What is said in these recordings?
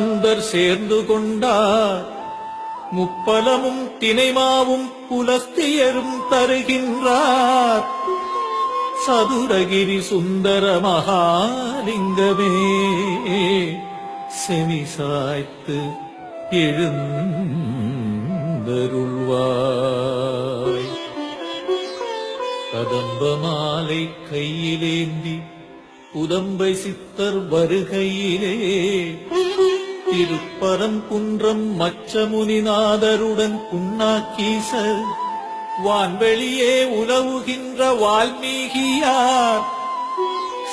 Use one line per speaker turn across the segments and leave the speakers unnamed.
சுந்தர் சேர்ந்து கொண்டார். முப்பலமும் தினைமாவும் புலஸ்தியரும் தருகின்றார். சதுரகிரி சுந்தர மகாலிங்கமே செவி சாய்த்து எழுந்தருள்வாய். கதம்ப மாலை கையிலேந்தி புதம்பை சித்தர் வருகையிலே திருப்பரங்குன்றம் மச்சமுனிநாதருடன் புண்ணாக்கீசர் வான்வெளியே உலவுகின்ற வால்மீகியார்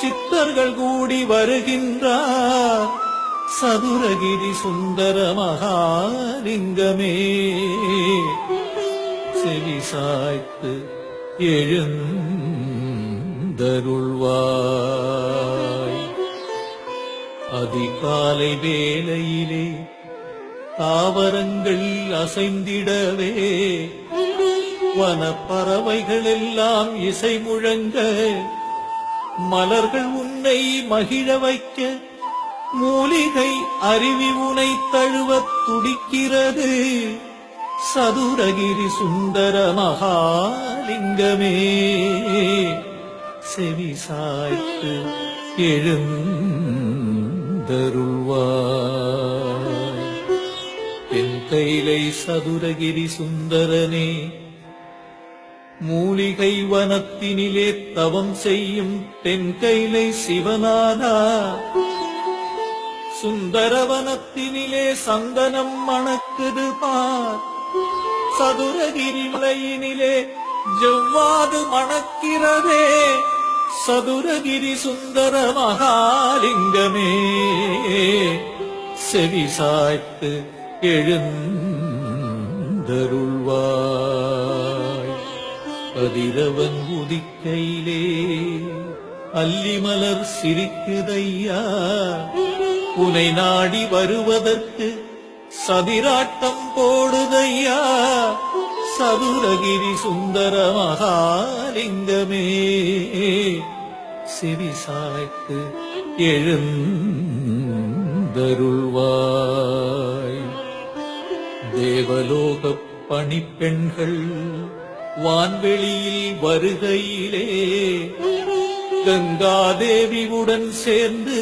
சித்தர்கள் கூடி வருகின்றார். சதுரகிரி சுந்தர மகாலிங்கமே செவி சாய்த்து எழுந்தருள்வாய். அதிகாலை வேளையிலே தாவரங்கள் அசைந்திடவே வனப்பறவைகள் எல்லாம் இசை முழங்க மலர்கள் உன்னை மகிழ வைக்க மூலிகை அருவி உனை தழுவத் துடிக்கிறது. சதுரகிரி சுந்தர மகாலிங்கமே செவி சாய்த்து எழுந்தருள்வாய். தென் கைலை சதுரகிரி சுந்தரனே மூலிகை வனத்தினிலே தவம் செய்யும் தென் கைலை சிவனானா சுந்தரவனத்தினிலே சந்தனம் மணக்குது பார். சதுரகிரி மலையினிலே ஜவ்வாது மணக்கிறதே. சதுரகிரி சுந்தர மகாலிங்கமே செவி சாய்த்து எழுந்தருள்வாய். கதிரவன் உதிக்கையிலே அல்லிமலர் சிரிக்குதையா உனை நாடி வருவதற்கு சதிராட்டம் போடுதையா. சதுரகிரி சுந்தர மகாலிங்கமே செவி சாய்த்து எழுந்தருள்வாய். தேவலோக பணிப்பெண்கள் வான்வெளியில் வருகையிலே கங்காதேவியுடன் சேர்ந்து